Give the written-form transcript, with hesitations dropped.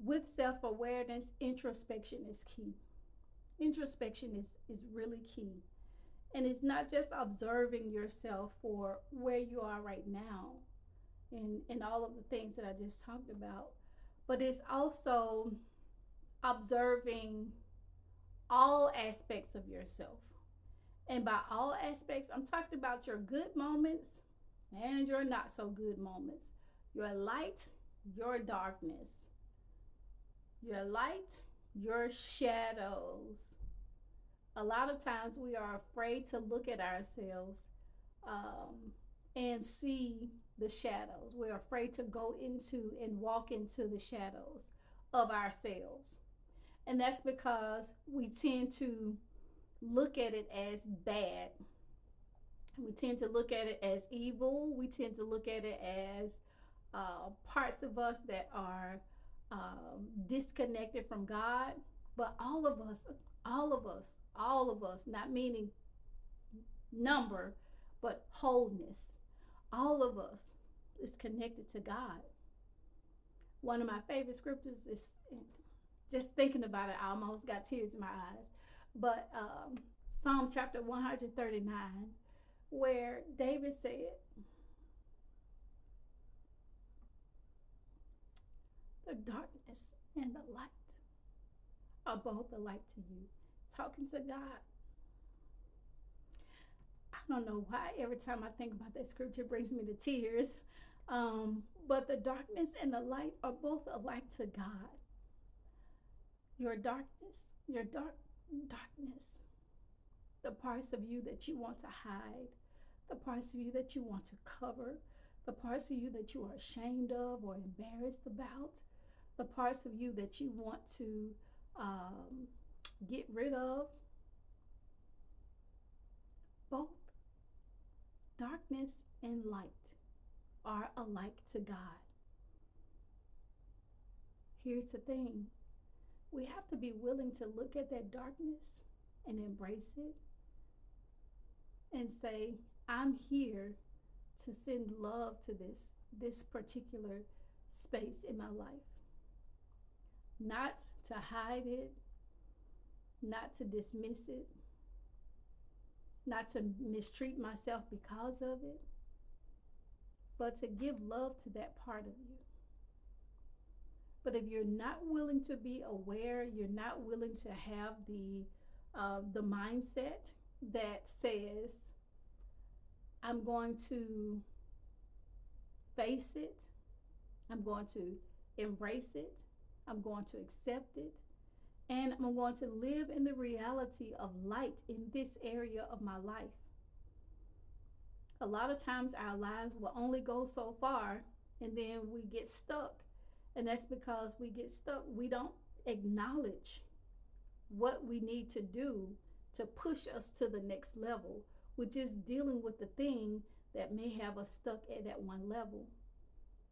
With self-awareness, introspection is key. Introspection is really key. And it's not just observing yourself for where you are right now and all of the things that I just talked about, but it's also observing all aspects of yourself. And by all aspects, I'm talking about your good moments and your not so good moments, your light, your darkness, your light, your shadows. A lot of times we are afraid to look at ourselves um, and see the shadows. We're afraid to go into and walk into the shadows of ourselves. And that's because we tend to look at it as bad. We tend to look at it as evil. We tend to look at it as parts of us that are disconnected from God. But all of us, not meaning number, but wholeness, all of us is connected to God. One of my favorite scriptures is, just thinking about it, I almost got tears in my eyes. But Psalm chapter 139, where David said, the darkness and the light are both alike to you. Talking to God. I don't know why every time I think about that scripture it brings me to tears. But the darkness and the light are both alike to God. Your darkness, your darkness, the parts of you that you want to hide, the parts of you that you want to cover, the parts of you that you are ashamed of or embarrassed about, the parts of you that you want to get rid of. Both darkness and light are alike to God. Here's the thing, we have to be willing to look at that darkness and embrace it and say, I'm here to send love to this particular space in my life. Not to hide it, not to dismiss it, not to mistreat myself because of it, but to give love to that part of you. But if you're not willing to be aware, you're not willing to have the mindset that says, I'm going to face it, I'm going to embrace it, I'm going to accept it, and I'm going to live in the reality of light in this area of my life. A lot of times our lives will only go so far and then we get stuck. And that's because we get stuck. We don't acknowledge what we need to do to push us to the next level. We're just dealing with the thing that may have us stuck at that one level.